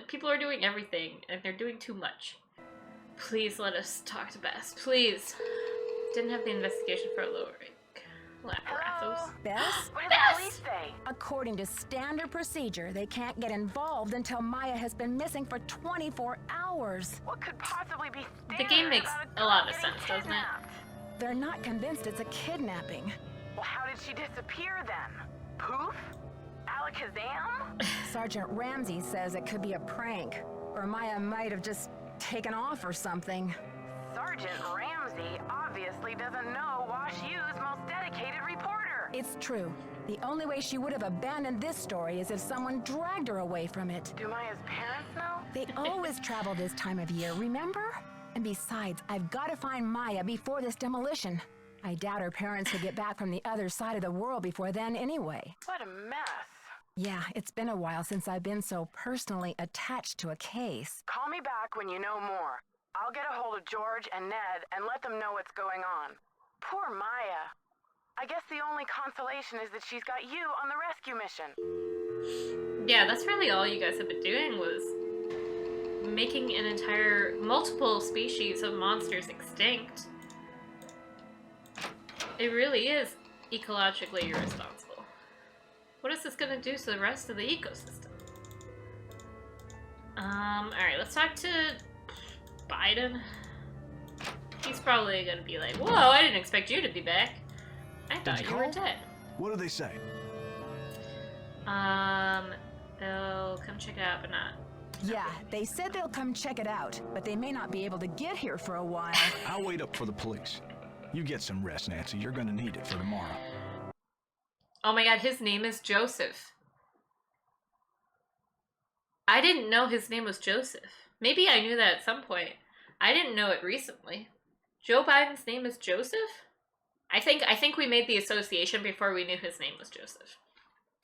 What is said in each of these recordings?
People are doing everything, and they're doing too much. Please let us talk to Bess. Please. Didn't have the investigation for a lower rank. Hello? Bess? What did the police say? According to standard procedure, they can't get involved until Maya has been missing for 24 hours. What could possibly be The game makes a lot of sense, doesn't it? They're not convinced it's a kidnapping. Well, how did she disappear then? Poof? Alakazam? Sergeant Ramsey says it could be a prank, or Maya might have just taken off or something. Sergeant Ramsey obviously doesn't know Wash U's most dedicated reporter. It's true. The only way she would have abandoned this story is if someone dragged her away from it. Do Maya's parents know? They always travel this time of year, remember? And besides, I've got to find Maya before this demolition. I doubt her parents will get back from the other side of the world before then anyway. What a mess. Yeah, it's been a while since I've been so personally attached to a case. Call me back when you know more. I'll get a hold of George and Ned and let them know what's going on. Poor Maya. I guess the only consolation is that she's got you on the rescue mission. Yeah, that's really all you guys have been doing, was making an entire multiple species of monsters extinct. It really is ecologically irresponsible. What is this gonna do to the rest of the ecosystem? Alright, let's talk to Biden. He's probably gonna be like, whoa, I didn't expect you to be back. I thought you were dead. What do they say? They'll come check it out, but not. Yeah, they said they'll come check it out, but they may not be able to get here for a while. I'll wait up for the police. You get some rest, Nancy. You're gonna need it for tomorrow. Oh my god, his name is Joseph. I didn't know his name was Joseph. Maybe I knew that at some point. I didn't know it recently. Joe Biden's name is Joseph? I think we made the association before we knew his name was Joseph.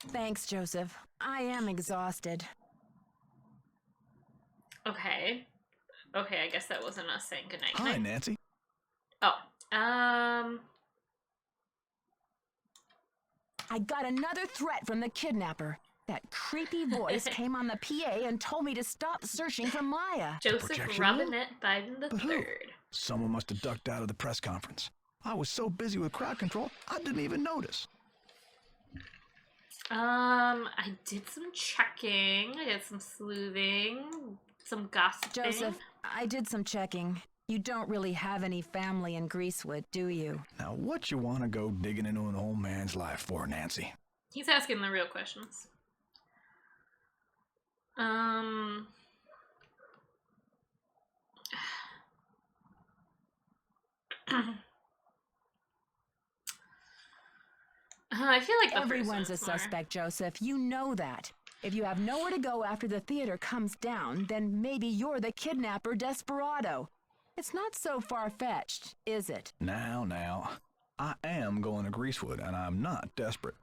Thanks, Joseph. I am exhausted. Okay. Okay, I guess that wasn't us saying goodnight. Hi, Nancy. Oh. I got another threat from the kidnapper. That creepy voice came on the PA and told me to stop searching for Maya. Joseph Robinette Biden III. Someone must have ducked out of the press conference. I was so busy with crowd control, I didn't even notice. I did some checking. I did some sleuthing. Some gossiping. Joseph, I did some checking. You don't really have any family in Greasewood, do you? Now, what you want to go digging into an old man's life for, Nancy? He's asking the real questions. I feel like the everyone's a suspect, Joseph. You know that. If you have nowhere to go after the theater comes down, then maybe you're the kidnapper desperado. It's not so far-fetched, is it? Now. I am going to Greasewood, and I'm not desperate.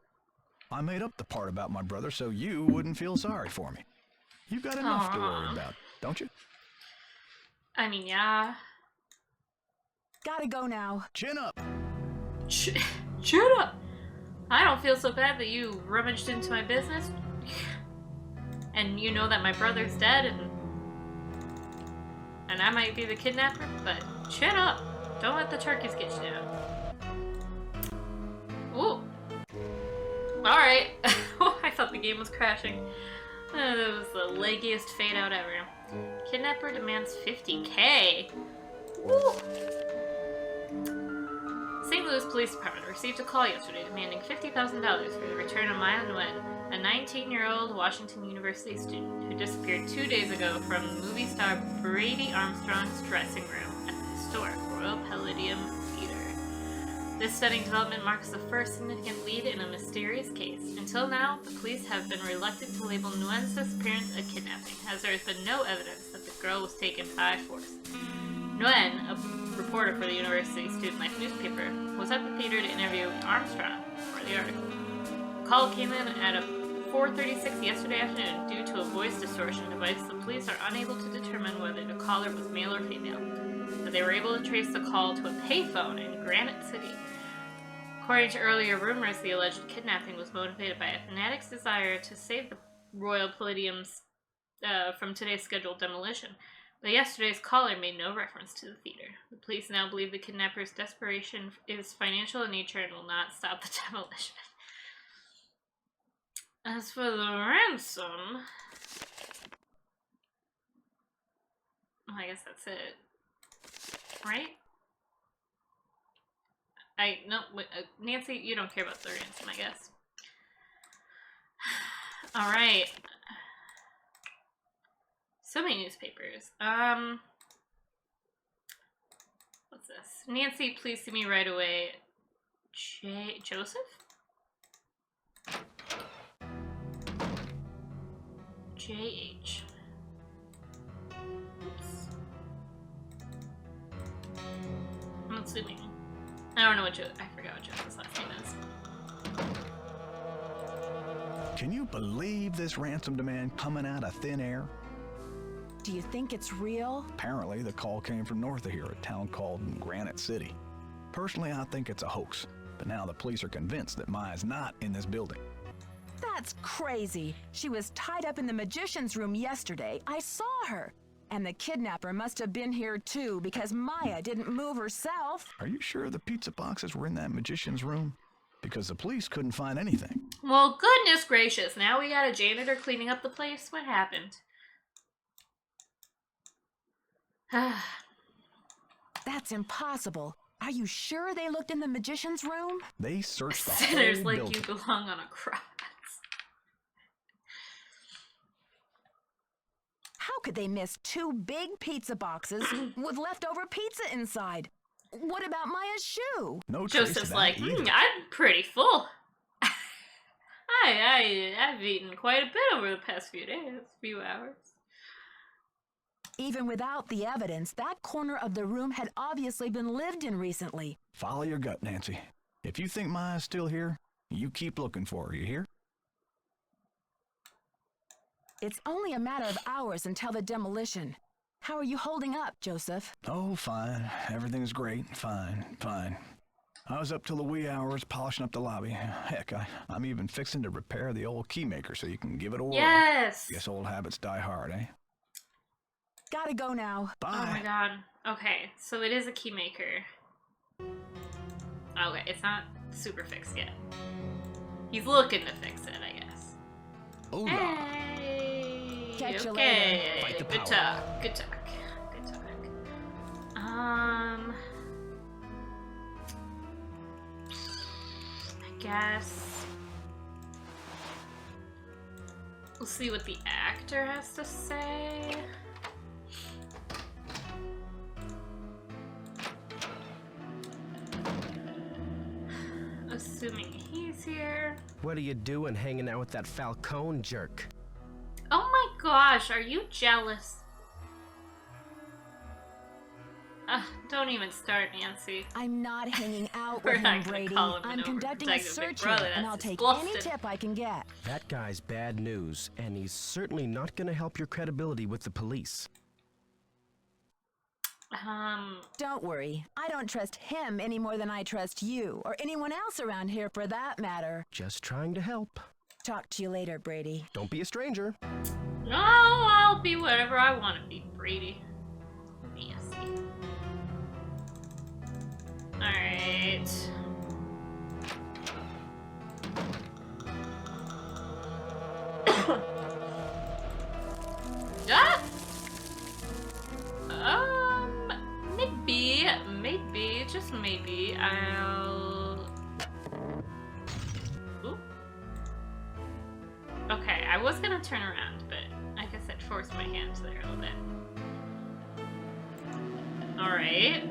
I made up the part about my brother so you wouldn't feel sorry for me. You got enough to worry about, don't you? I mean, yeah. Gotta go now. Chin up. Chin up. I don't feel so bad that you rummaged into my business. And you know that my brother's dead and I might be the kidnapper, but chin up. Don't let the turkeys get you down. Ooh. Alright. I thought the game was crashing. That was the leggiest fade out ever. Kidnapper demands $50K. Woo! St. Louis Police Department received a call yesterday demanding $50,000 for the return of Maya Nguyen, a 19-year-old Washington University student who disappeared 2 days ago from movie star Brady Armstrong's dressing room at the historic Royal Palladium Theater. This stunning development marks the first significant lead in a mysterious case. Until now, the police have been reluctant to label Nguyen's disappearance a kidnapping, as there has been no evidence that the girl was taken by force. Nguyen, a reporter for the University Student Life newspaper, was at the theater to interview Armstrong for the article. The call came in at 4:36 yesterday afternoon. Due to a voice distortion device, the police are unable to determine whether the caller was male or female, but they were able to trace the call to a payphone in Granite City. According to earlier rumors, the alleged kidnapping was motivated by a fanatic's desire to save the Royal Palladium's from today's scheduled demolition. But yesterday's caller made no reference to the theater. The police now believe the kidnapper's desperation is financial in nature and will not stop the demolition. As for the ransom... Well, I guess that's it. Right? Nancy, you don't care about the ransom, I guess. Alright. So many newspapers. What's this? Nancy, please see me right away. Joseph? J.H. Oops. I'm assuming. I don't know what I forgot what Joseph's last name is. Can you believe this ransom demand coming out of thin air? Do you think it's real? Apparently, the call came from north of here, a town called Granite City. Personally, I think it's a hoax, but now the police are convinced that Maya's not in this building. That's crazy. She was tied up in the magician's room yesterday. I saw her. And the kidnapper must have been here too, because Maya didn't move herself. Are you sure the pizza boxes were in that magician's room? Because the police couldn't find anything. Well, goodness gracious. Now we got a janitor cleaning up the place? What happened? That's impossible. Are you sure they looked in the magician's room? They searched the Sinners whole like building. you belong on a cross. How could they miss 2 big pizza boxes with leftover pizza inside? What about Maya's shoe? No trace of Joseph's that like, either. I'm pretty full. I've eaten quite a bit over the past few hours. Even without the evidence, that corner of the room had obviously been lived in recently. Follow your gut, Nancy. If you think Maya's still here, you keep looking for her, you hear? It's only a matter of hours until the demolition. How are you holding up, Joseph? Oh, fine. Everything's great. Fine. I was up till the wee hours polishing up the lobby. Heck, I'm even fixing to repair the old keymaker so you can give it a whirl. Yes! Guess old habits die hard, eh? Gotta go now. Bye. Oh my god. Okay, so it is a key maker. Okay, it's not super fixed yet. He's looking to fix it, I guess. Oh, Hey! Catch you Okay, later. Fight the good power. talk, good talk. I guess we'll see what the actor has to say. Assuming he's here. What are you doing hanging out with that Falcone jerk? Oh my gosh, are you jealous? Don't even start, Nancy. I'm not hanging out We're with not him, gonna Brady. call him I'm an conducting a overprotective big search brother. here, and That's I'll take disgusting. any tip I can get. That guy's bad news, and he's certainly not gonna help your credibility with the police. Don't worry. I don't trust him any more than I trust you, or anyone else around here for that matter. Just trying to help. Talk to you later, Brady. Don't be a stranger. No, I'll be whatever I want to be, Brady. Nancy. Alright. Ah! Maybe, just maybe, I'll... Ooh. Okay, I was gonna turn around, but I guess it forced my hand there a little bit. Alright.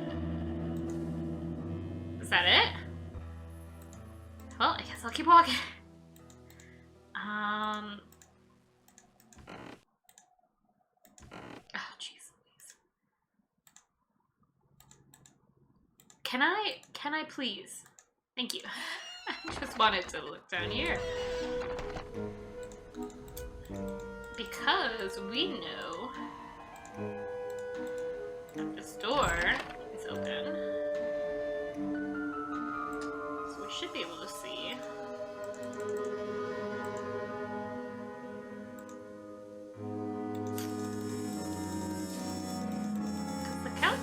Is that it? Well, I guess I'll keep walking. Oh, jeez Louise. Can I please? Thank you. I just wanted to look down here. Because we know that this door is open. So we should be able to see.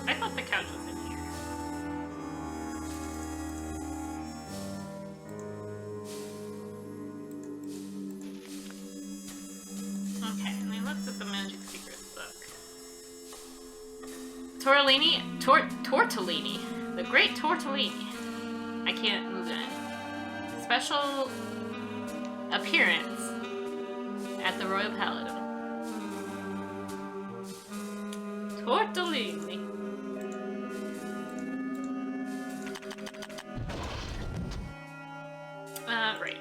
I thought the couch was in here. Okay, and I looked at the Magic Secrets book. Tortellini. The Great Tortellini. I can't move in. Special appearance at the Royal Paladin. Tortellini. Right.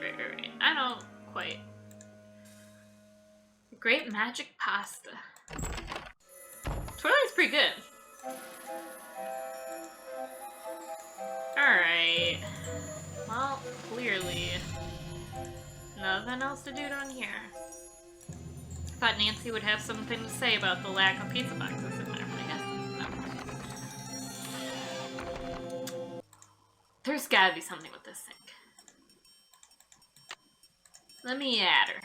I don't quite. Great magic pasta. Tortelli's pretty good. Alright. Well, clearly nothing else to do down here. I thought Nancy would have something to say about the lack of pizza boxes in there, but I guess no. There's gotta be something with this sink. Let me add her.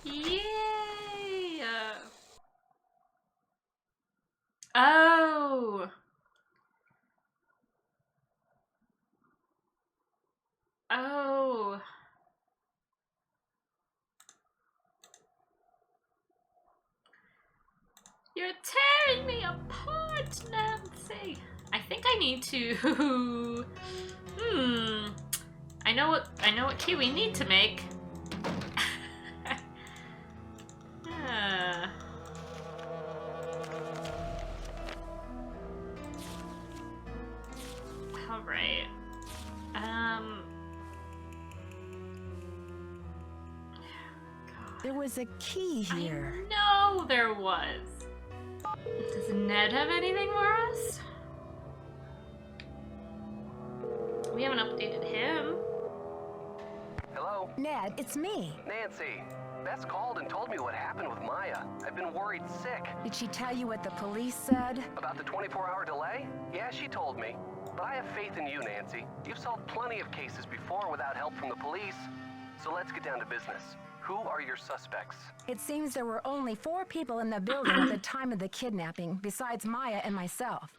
Yay! Oh! Oh! You're tearing me apart, Nancy! I think I need to... I know what key we need to make. Alright. There was a key here. I know there was. Does Ned have anything for us? We haven't updated him. Hello? Ned, it's me. Nancy. Bess called and told me what happened with Maya. I've been worried sick. Did she tell you what the police said? About the 24-hour delay? Yeah, she told me. But I have faith in you, Nancy. You've solved plenty of cases before without help from the police. So let's get down to business. Who are your suspects? It seems there were only 4 people in the building at the time of the kidnapping, besides Maya and myself.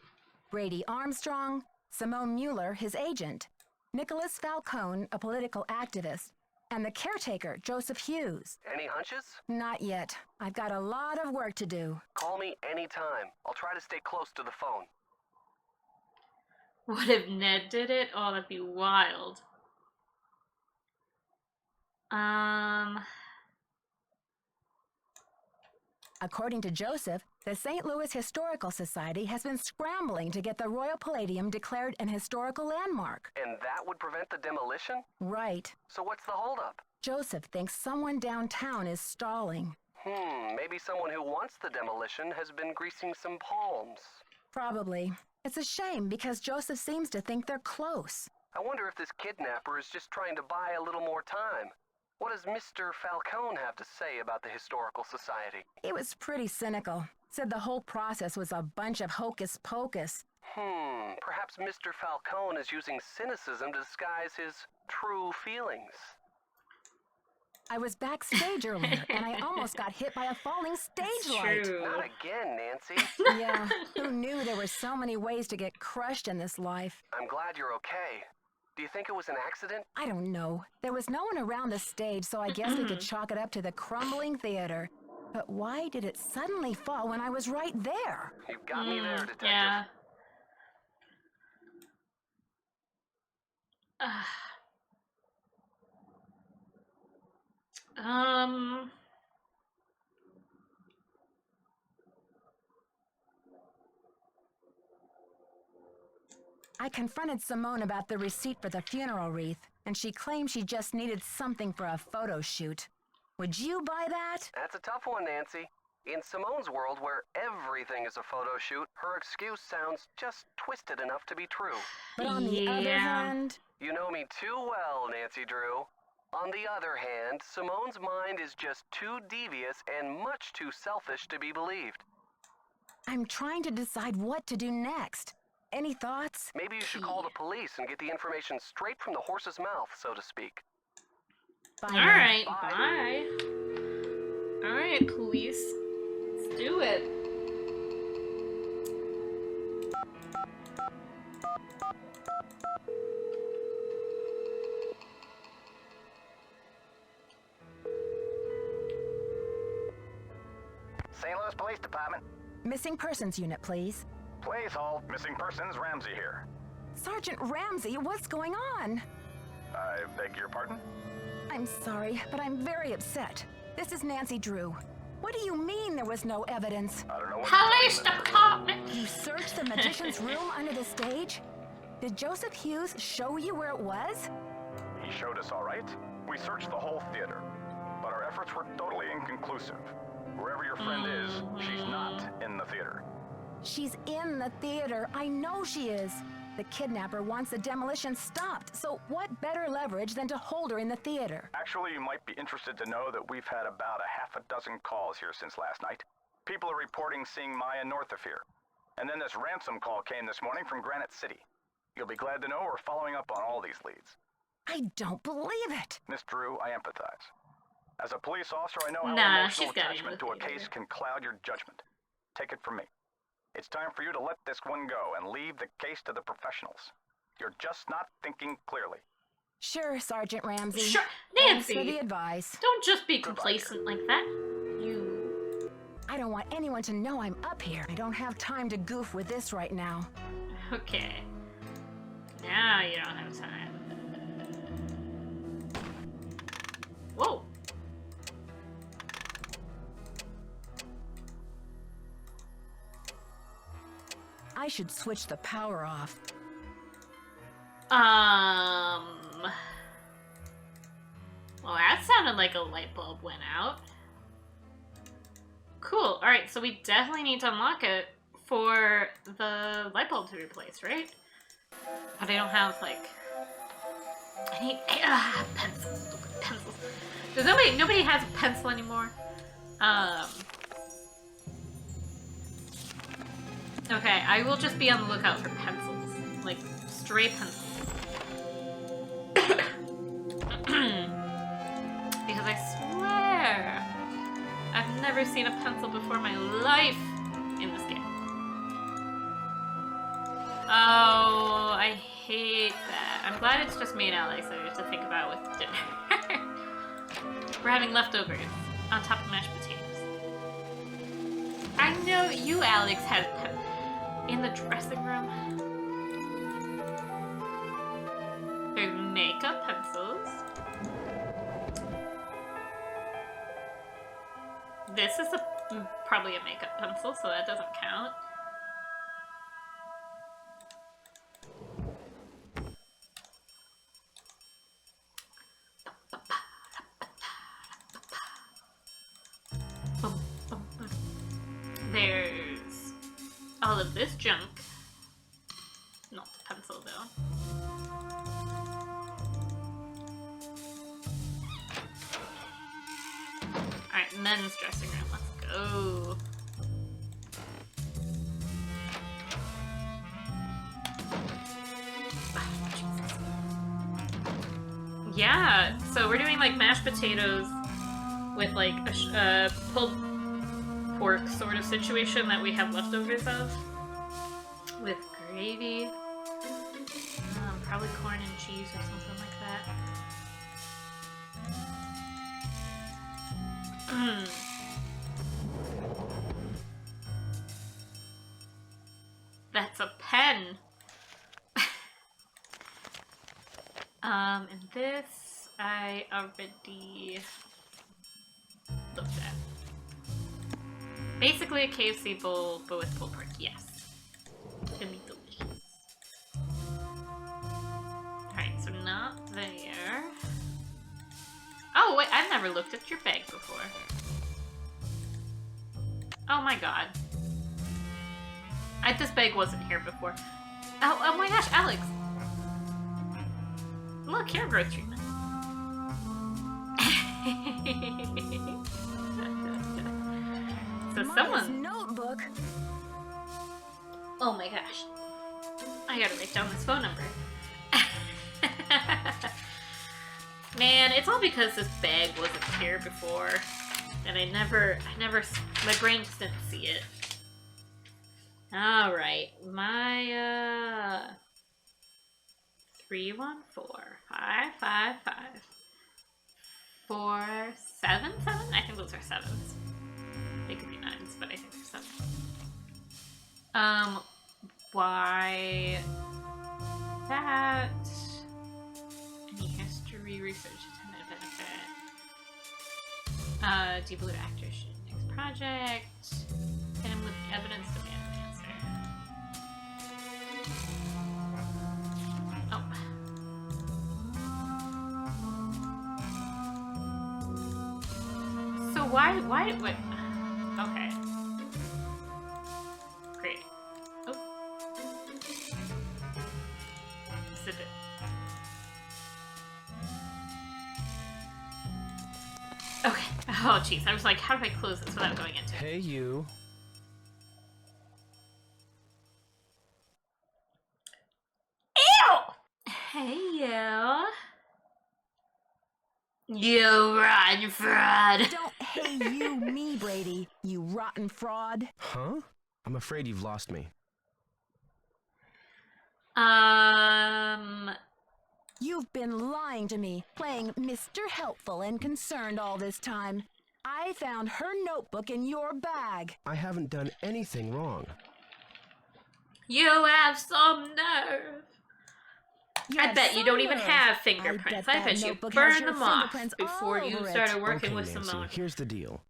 Brady Armstrong, Simone Mueller, his agent, Nicholas Falcone, a political activist, and the caretaker, Joseph Hughes. Any hunches? Not yet. I've got a lot of work to do. Call me anytime. I'll try to stay close to the phone. What if Ned did it? Oh, that'd be wild. According to Joseph, the St. Louis Historical Society has been scrambling to get the Royal Palladium declared an historical landmark. And that would prevent the demolition? Right. So what's the holdup? Joseph thinks someone downtown is stalling. Maybe someone who wants the demolition has been greasing some palms. Probably. It's a shame because Joseph seems to think they're close. I wonder if this kidnapper is just trying to buy a little more time. What does Mr. Falcone have to say about the Historical Society? It was pretty cynical. Said the whole process was a bunch of hocus pocus. Perhaps Mr. Falcone is using cynicism to disguise his true feelings. I was backstage earlier, and I almost got hit by a falling stage light. True. Not again, Nancy. Yeah, who knew there were so many ways to get crushed in this life? I'm glad you're okay. Do you think it was an accident? I don't know. There was no one around the stage, so I guess we could chalk it up to the crumbling theater. But why did it suddenly fall when I was right there? You've got me there, Detective. Yeah. I confronted Simone about the receipt for the funeral wreath, and she claimed she just needed something for a photo shoot. Would you buy that? That's a tough one, Nancy. In Simone's world, where everything is a photo shoot, her excuse sounds just twisted enough to be true. But on the other Yeah. hand, You know me too well, Nancy Drew. On the other hand, Simone's mind is just too devious and much too selfish to be believed. I'm trying to decide what to do next. any thoughts? Maybe you should call the police and get the information straight from the horse's mouth, so to speak. Bye. Alright, bye. Alright, police. Let's do it. St. Louis Police Department. Missing persons unit, please. Please hold. Missing persons, Ramsey here. Sergeant Ramsey, what's going on? I beg your pardon? I'm sorry, but I'm very upset. This is Nancy Drew. What do you mean there was no evidence? I don't know what Police you're talking about. department! You searched the magician's room under the stage? Did Joseph Hughes show you where it was? He showed us all right. We searched the whole theater, but our efforts were totally inconclusive. Wherever your friend is, she's not in the theater. She's in the theater. I know she is. The kidnapper wants the demolition stopped, so what better leverage than to hold her in the theater? Actually, you might be interested to know that we've had about a half a dozen calls here since last night. People are reporting seeing Maya north of here. And then this ransom call came this morning from Granite City. You'll be glad to know we're following up on all these leads. I don't believe it. Miss Drew, I empathize. As a police officer, I know how Nah, emotional she's gotta be attachment to a with you. case can cloud your judgment. Take it from me. It's time for you to let this one go and leave the case to the professionals. You're just not thinking clearly. Sure, Sergeant Ramsey. Sure, Thanks for Nancy! the advice. Don't just be complacent like that. You... I don't want anyone to know I'm up here. I don't have time to goof with this right now. Okay. Now you don't have time. Whoa! I should switch the power off. Well, that sounded like a light bulb went out. Cool. Alright, so we definitely need to unlock it for the light bulb to be replaced, right? But I don't have, like... I need... pencils. Stupid pencils. Does nobody has a pencil anymore? Okay, I will just be on the lookout for pencils. Like, stray pencils. Because I swear, I've never seen a pencil before in my life in this game. Oh, I hate that. I'm glad it's just me and Alex that we have to think about with dinner. We're having leftovers on top of mashed potatoes. I know you, Alex, had in the dressing room. There's makeup pencils. This is probably a makeup pencil, so that doesn't count. There's all of this junk. Not the pencil, though. Alright, men's dressing room. Let's go. Yeah, so we're doing like mashed potatoes with like a pulled pork sort of situation that we have leftovers of with gravy. Probably corn and cheese or something like that. That's a pen. And this I already looked at. Basically a KFC bowl, but with pulled pork, yes. It's gonna be delicious. Alright, so not there. Oh, wait, I've never looked at your bag before. Oh my god. This bag wasn't here before. Oh my gosh, Alex! Look, hair growth treatment. So Maya's someone... notebook. Oh my gosh. I gotta write down this phone number. Man, it's all because this bag wasn't here before. And my brain just didn't see it. Alright, my, 314-555-477? I think those are sevens. They could be nines, but I think they're sevens. Why that? Any history research attendant benefit. Do you believe actors should next project? Hit him with evidence, demand an answer. Oh. So why, what? Okay. Great. Oh. Zip it. Okay. Oh, jeez. I was like, how do I close this without going into it? Hey, you. Ew! Hey, you. You rotten fraud. Don't hey you me, Brady, you rotten fraud. Huh? I'm afraid you've lost me. You've been lying to me, playing Mr. Helpful and Concerned all this time. I found her notebook in your bag. I haven't done anything wrong. You have some nerve. I bet you don't even have fingerprints. I bet you burned them off before you started working Okay, with Nancy, Simone. here's the deal.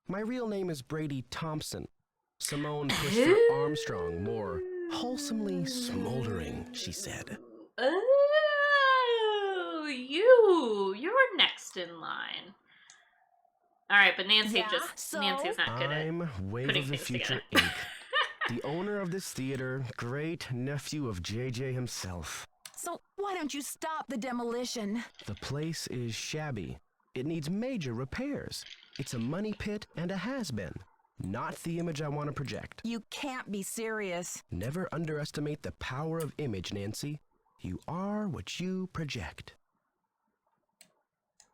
My real name is Brady Thompson. Simone pushed for Armstrong, more wholesomely smoldering, she said. Oh, you're next in line. All right, but Nancy's not good at I'm Wave putting of the things Future together. Inc., the owner of this theater, great nephew of JJ himself. So why don't you stop the demolition? The place is shabby. It needs major repairs. It's a money pit and a has-been. Not the image I want to project. You can't be serious. Never underestimate the power of image, Nancy. You are what you project.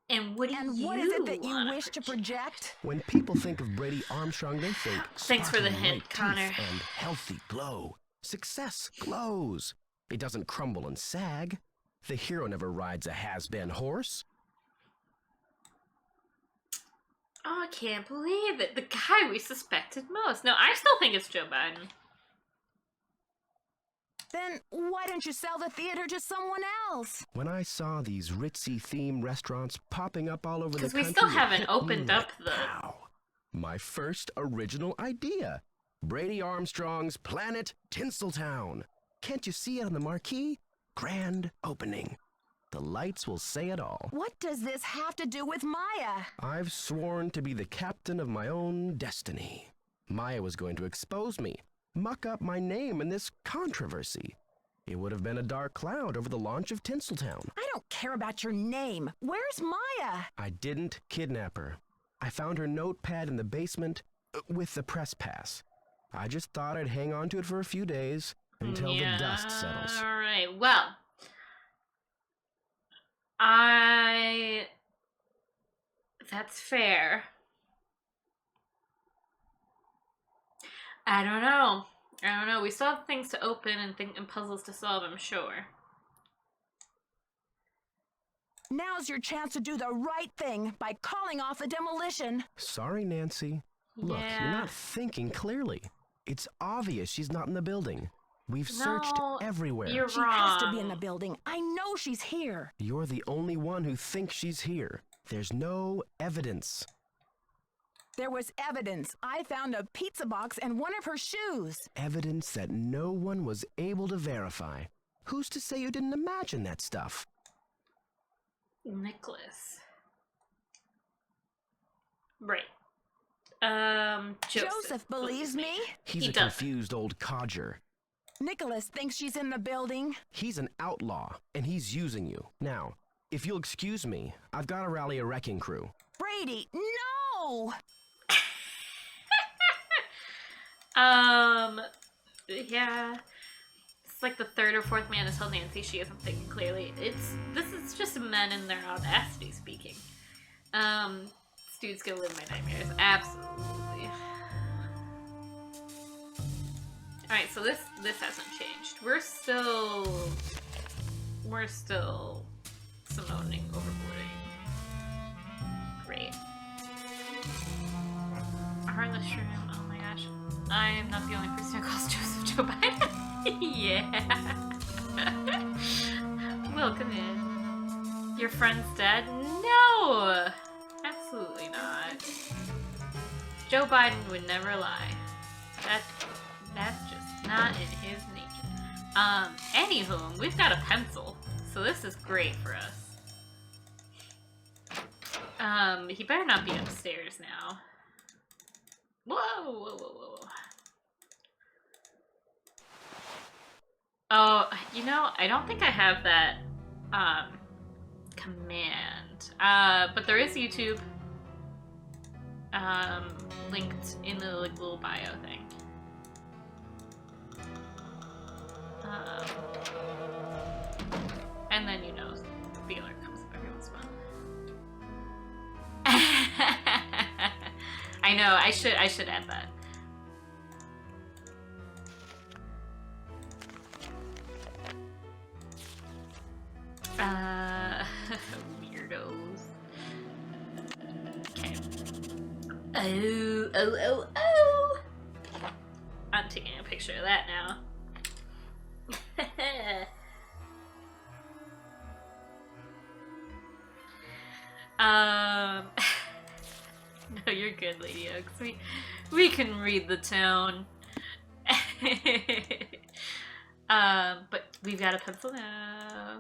And what do And you what is it that you wanna wish to project? When people think of Brady Armstrong, they think Thanks for the sparkling hint, white teeth Connor. and healthy glow. Success glows. It doesn't crumble and sag. The hero never rides a has-been horse. Oh, I can't believe it. The guy we suspected most. No, I still think it's Joe Biden. Then why don't you sell the theater to someone else? When I saw these ritzy themed restaurants popping up all over the Because country, we still it haven't hit me opened like up the... pow. My first original idea. Brady Armstrong's Planet Tinseltown. Can't you see it on the marquee? Grand opening. The lights will say it all. What does this have to do with Maya? I've sworn to be the captain of my own destiny. Maya was going to expose me, muck up my name in this controversy. It would have been a dark cloud over the launch of Tinseltown. I don't care about your name. Where's Maya? I didn't kidnap her. I found her notepad in the basement with the press pass. I just thought I'd hang on to it for a few days until the dust settles. All right. Well, that's fair. I don't know. We still have things to open and puzzles to solve, I'm sure. Now's your chance to do the right thing by calling off the demolition. Sorry, Nancy. Look, Yeah. you're not thinking clearly. It's obvious she's not in the building. We've searched No, everywhere. you're She wrong. has to be in the building. I know she's here. You're the only one who thinks she's here. There's no evidence. There was evidence. I found a pizza box and one of her shoes. Evidence that no one was able to verify. Who's to say you didn't imagine that stuff? Nicholas. Right. Joseph believes me. He's He a doesn't. confused old codger. Nicholas thinks she's in the building. He's an outlaw, and he's using you. Now, if you'll excuse me, I've got to rally a wrecking crew. Brady, no! Yeah. like the third or fourth man to tell Nancy she isn't thinking clearly. This is just men in their audacity speaking. This dude's gonna live my nightmares. Absolutely. Alright, so this hasn't changed. We're still Simoning, overboarding. Great. Heartless Shroom, oh my gosh. I am not the only person who calls Joseph Joe Biden. Yeah. Welcome in. Your friend's dead? No! Absolutely not. Joe Biden would never lie. That's just not in his nature. Anywho, we've got a pencil, so this is great for us. He better not be upstairs now. Whoa, whoa, whoa, whoa. Oh, you know, I don't think I have that, command. But there is YouTube, linked in the, like, little bio thing. And then, you know, the alert comes up every once in a while. I know, I should add that. Weirdos. Okay. Oh. I'm taking a picture of that now. No, you're good, Lady Oaks. We can read the tone. But we've got a pencil now.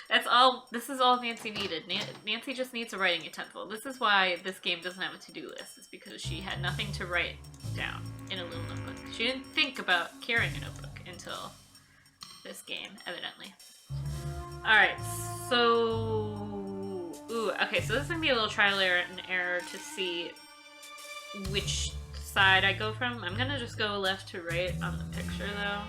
That's all. This is all Nancy needed. Nancy just needs a writing utensil. This is why this game doesn't have a to-do list. It's because she had nothing to write down in a little notebook. She didn't think about carrying a notebook until this game, evidently. Alright, so... Ooh, okay, so this is gonna be a little trial and error to see which side I go from. I'm gonna just go left to right on the picture, though.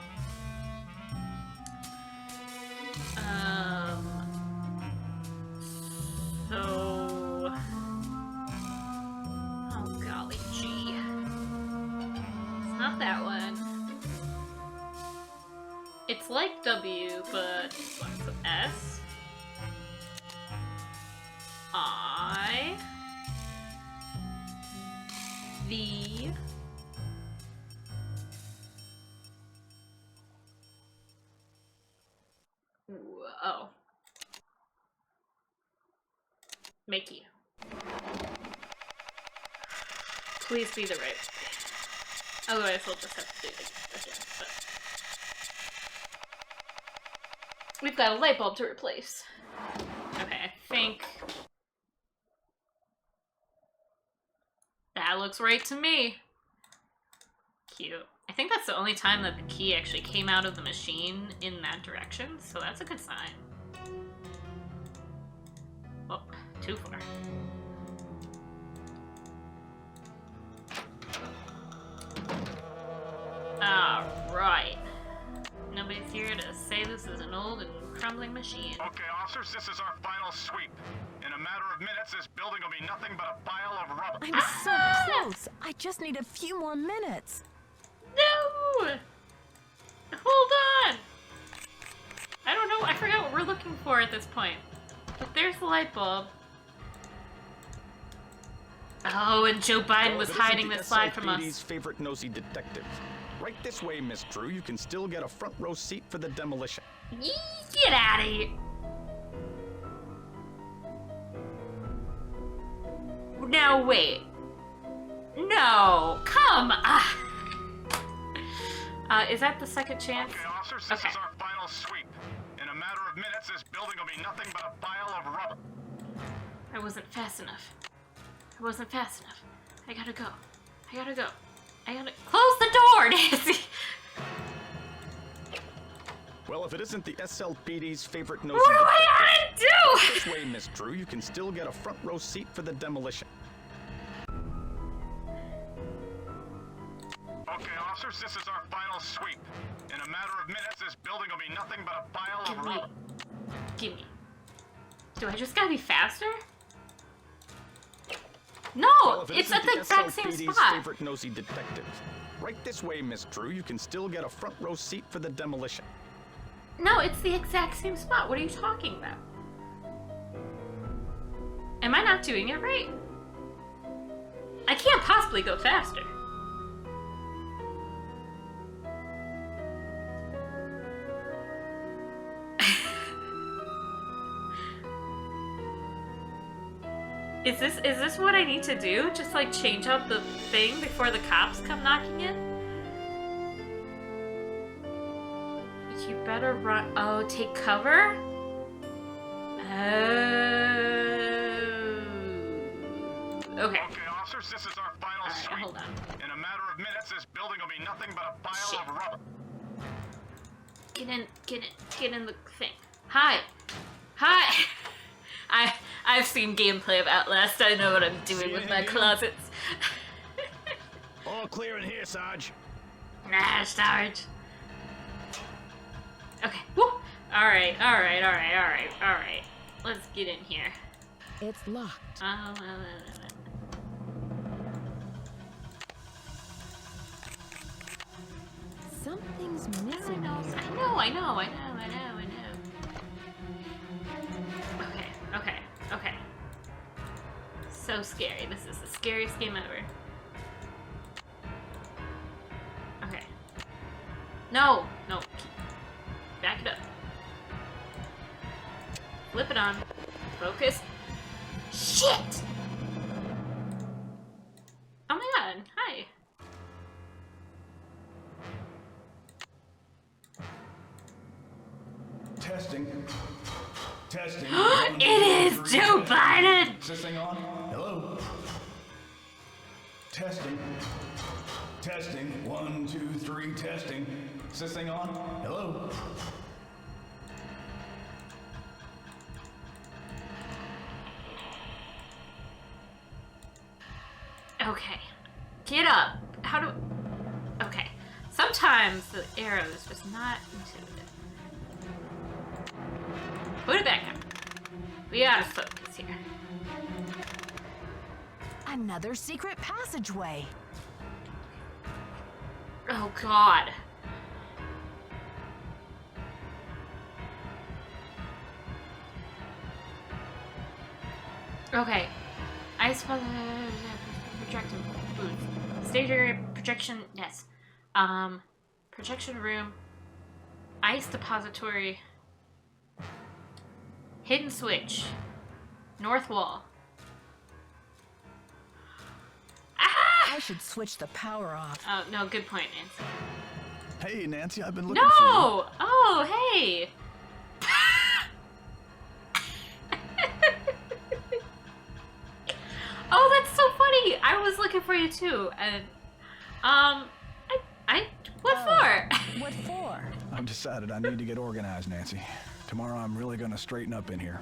So... Oh, golly gee. It's not that one. It's like W, but starts with S. I. V. Ooh, oh. Mickey. Please be the right. Otherwise, we'll just have to do it again. But we've got a light bulb to replace. Okay, I think that looks right to me. Cute. I think that's the only time that the key actually came out of the machine in that direction, so that's a good sign. Oh, too far. Alright. Nobody's here to say this is an old and crumbling machine. Okay, officers, this is our final sweep. In a matter of minutes, this building will be nothing but a pile of rubble. I'm so close. I just need a few more minutes. No! Hold on! I don't know, I forgot what we're looking for at this point. But there's the light bulb. Oh, and Joe Biden was hiding this slide from us. SLPD's favorite nosy detective. Right this way, Miss Drew. You can still get a front row seat for the demolition. Get out of here! No, wait. No, come on! Is that the second chance? Okay, officers, this is our final sweep. In a matter of minutes, this building will be nothing but a pile of rubble. I wasn't fast enough. I wasn't fast enough. I gotta go. I gotta go. I gotta close the door, Nancy! Well, if it isn't the SLPD's favorite nosy What do detective. I gotta do? This way, Miss Drew. You can still get a front row seat for the demolition. Okay, officers, this is our final sweep. In a matter of minutes, building will be nothing but a pile Give of me. rubble. Give me. Do I just gotta be faster? No! Well, if it It's isn't at the exact same SLPD's spot! favorite nosy detectives. Right this way, Miss Drew. You can still get a front row seat for the demolition. No, it's the exact same spot. What are you talking about? Am I not doing it right? I can't possibly go faster. Is this what I need to do? Just like change out the thing before the cops come knocking in? You better run. Oh, take cover? Okay. Okay, officers, this is our final Alright, sweep. hold on. In a matter of minutes, this building will be nothing but a pile Shit. of rubble. Get in the thing. Hi. Hi. I've seen gameplay of Outlast. I know what I'm doing with my closets. All clear in here, Sarge. Nah, Sarge. Okay. Woo. Alright. Let's get in here. It's locked. Something's missing here. I know. Okay. So scary. This is the scariest game ever. Okay. No. Back it up. Flip it on. Focus. Shit! Oh my god. Hi. Testing. It is Joe Biden! Is this thing on? Hello? Testing. 1, 2, 3, testing. Is this thing on? Hello? Okay. Get up. How do... Okay. Sometimes the arrow is just not intuitive. Put it back up. We gotta focus here. Another secret passageway. Oh god. Okay. I suppose projector booth. Stage area projection, yes. Projection room. Ice depository. Hidden switch. North wall. Ah! I should switch the power off. Oh, no, good point, Nancy. Hey, Nancy, I've been looking for you. No! Oh, hey! Oh, that's so funny! I was looking for you too, and, what for? What for? I've decided I need to get organized, Nancy. Tomorrow I'm really gonna straighten up in here.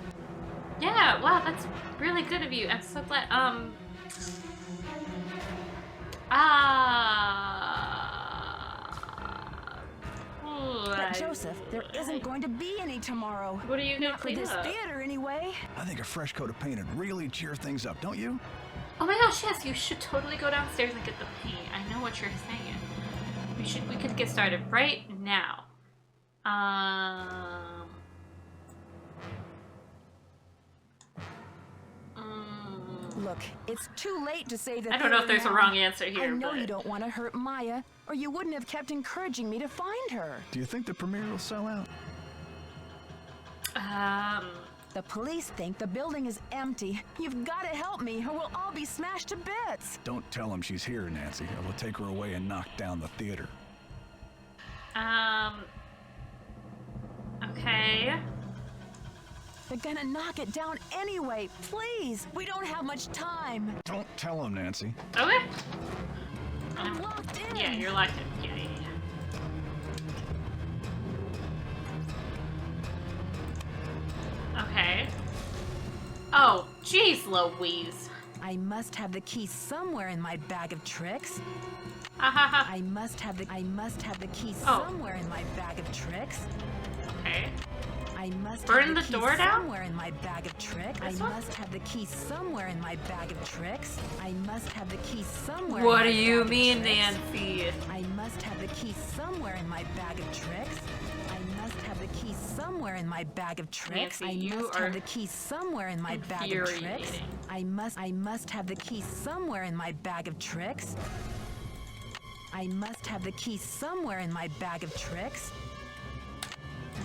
Yeah, wow, that's really good of you. I'm so glad, But Joseph, there isn't going to be any tomorrow. What are you gonna Not for clean this up? theater, anyway. I think a fresh coat of paint would really cheer things up, don't you? Oh my gosh, yes, you should totally go downstairs and get the paint. I know what you're saying. We could get started right now. Look, it's too late to save the I don't know if theater there's a now. wrong answer here, I know but... you don't want to hurt Maya, or you wouldn't have kept encouraging me to find her. Do you think the premiere will sell out? The police think the building is empty. You've got to help me, or we'll all be smashed to bits. Don't tell them she's here, Nancy. I will take her away and knock down the theater. Okay. They're gonna knock it down anyway. Please, we don't have much time. Don't tell them, Nancy. Okay. I'm locked in. Yeah, you're locked in. Yeah. Okay. Oh, jeez Louise. I must have the key somewhere in my bag of tricks. Ahaha. I must have the key Oh. somewhere in my bag of tricks. Okay. I must Burn have the the key door down? somewhere in my bag of tricks. I This one? must have the key somewhere in my bag of tricks. I must have the key somewhere. What in do my you bag of mean, tricks. Nancy? I must have the key somewhere in my bag of tricks. I must have the key somewhere in my bag of tricks. Nancy, I you must are have the key somewhere in my bag of tricks. infuriating. I must have the key somewhere in my bag of tricks. I must have the key somewhere in my bag of tricks.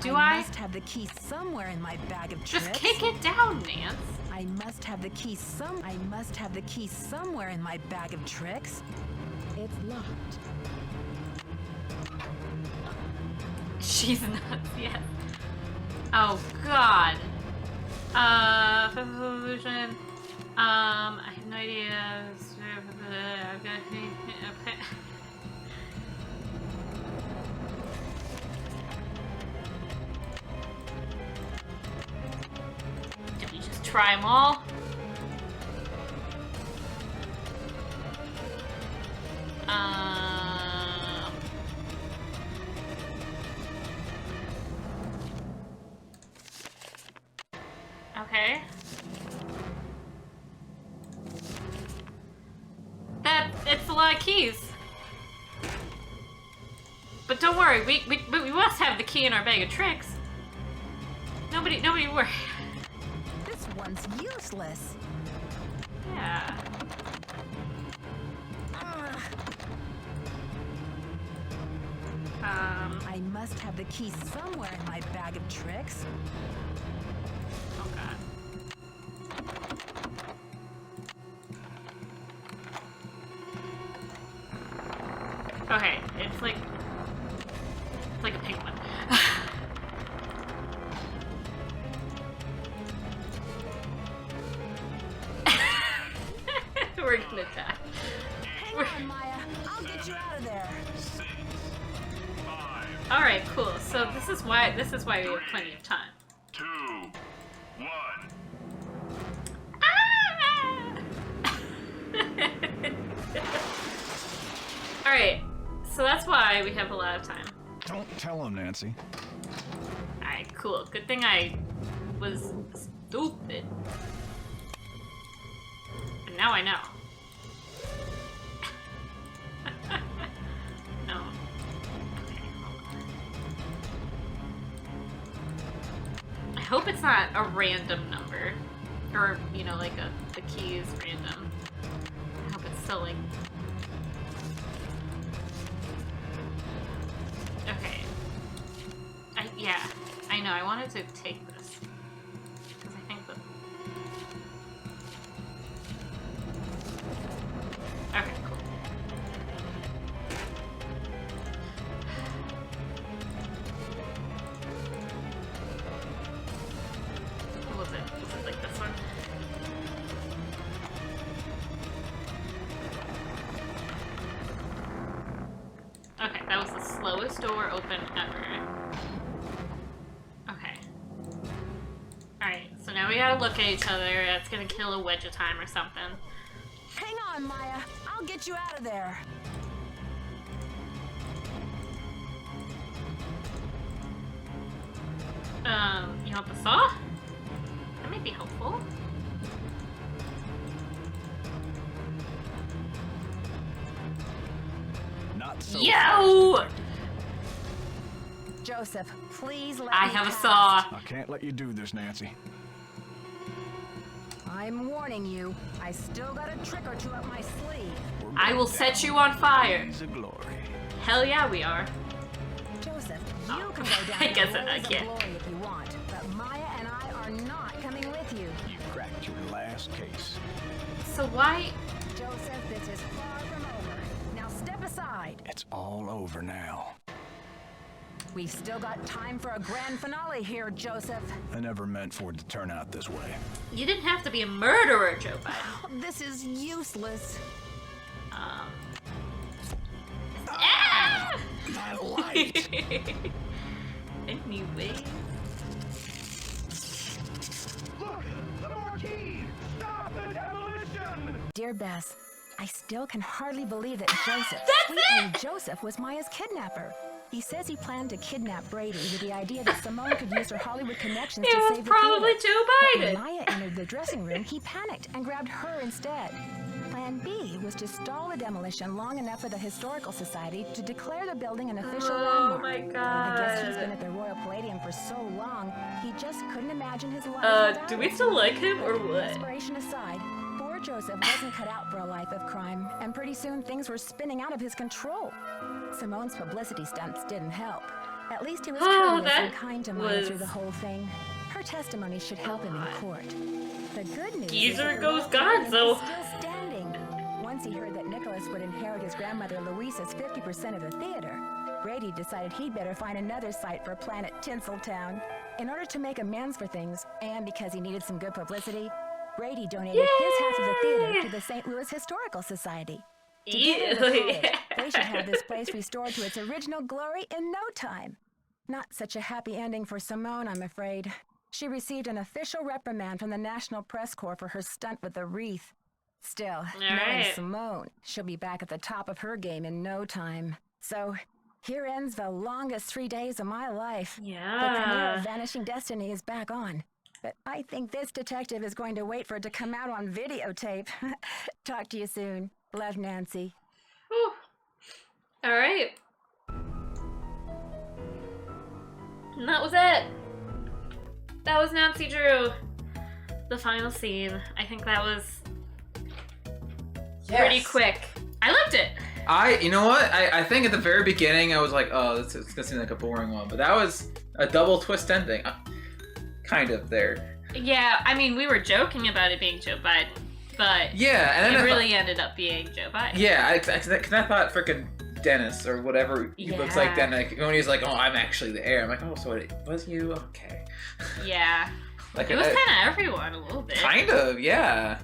Do I I? must have the key somewhere in my bag of Just tricks. kick it down, Nance. I must have the key somewhere in my bag of tricks. It's locked. She's nuts, yes. Oh, God. Solution. I have no idea. Did we just try them all? Okay. It's a lot of keys. But don't worry, we must have the key in our bag of tricks. Nobody worry. This one's useless. Yeah. Ugh. I I must have the key somewhere in my bag of tricks. Oh God. Okay, it's like a penguin. We're gonna die. Hang on, Maya. I'll get you out of there. All right, cool. So this is why we have plenty of time. 2, 1. All right, so that's why we have a lot of time. Don't tell him, Nancy. All right, cool. Good thing I was stupid. And now I know. No. Okay, hold on. I hope it's not a random number. Or, you know, like the key is random. I hope it's still like... Okay. Yeah, I know, I wanted to take this. Because I think that... Okay, cool. What was it? Was it like this one? Okay, that was the slowest door open ever. Okay. Alright, so now we gotta look at each other. That's gonna kill a wedge of time or something. Hang on, Maya. I'll get you out of there. You want the saw? That might be helpful. Not so. Yo! Joseph, please let I me have a pass. saw. I can't let you do this, Nancy. I'm warning you. I still got a trick or two up my sleeve. We're I will going set down you on fire. blaze of glory. Hell yeah, we are. Joseph, you Oh, can go down I in guess blaze I of can't. glory if you want, but Maya and I are not coming with you. You cracked your last case. So why? Joseph, this is far from over. Now step aside. It's all over now. We've still got time for a grand finale here, Joseph. I never meant for it to turn out this way. You didn't have to be a murderer, Joe Biden. This is useless. Ah! My light! Anyway. Look! The marquee! Stop the demolition! Dear Bess, I still can hardly believe that Joseph, sweet old Joseph, was Maya's kidnapper. He says he planned to kidnap Brady with the idea that Simone could use her Hollywood connections It to was save the probably theater. Joe But when Biden. Maya entered the dressing room, he panicked and grabbed her instead. Plan B was to stall the demolition long enough for the Historical Society to declare the building an official Oh landmark. my I guess he's been god. at the Royal Palladium for so long, he just couldn't imagine his life without Do we it. still like him or But what? Inspiration aside, poor Joseph wasn't cut out for a life of crime, and pretty soon things were spinning out of his control. Simone's publicity stunts didn't help. At least he was Oh, courteous and that kind to Maya was- through the whole thing. Her testimony should help him in court. The good news is Geezer that the goes Royal Palladium Gonzo. is still standing. Once he heard that Nicholas would inherit his grandmother Louisa's 50% of the theater, Brady decided he'd better find another site for Planet Tinseltown. In order to make amends for things, and because he needed some good publicity, Brady donated his half of the theater to the St. Louis Historical Society. Together with college, they should have this place restored to its original glory in no time. Not such a happy ending for Simone, I'm afraid. She received an official reprimand from the National Press Corps for her stunt with the wreath. Still, knowing right. Simone, she'll be back at the top of her game in no time. So, here ends the longest 3 days of my life. The premiere Yeah. of Vanishing Destiny is back on. But I think this detective is going to wait for it to come out on videotape. Talk to you soon. Love, Nancy. Whew. All right. And that was it. That was Nancy Drew. The final scene. I think that was pretty quick. I loved it. You know what? I think at the very beginning I was like, oh, it's gonna seem like a boring one, but that was a double twist ending. Kind of there. Yeah, I mean, we were joking about it being Joe Biden, but Yeah, and then it I really ended up being Joe Biden. yeah, cause I thought freaking Dennis or whatever he looks like. Yeah. Then like when he's like, oh, I'm actually the heir. I'm like, oh, so it was you? Okay. Yeah. Like It was kind of everyone a little bit. kind of, yeah.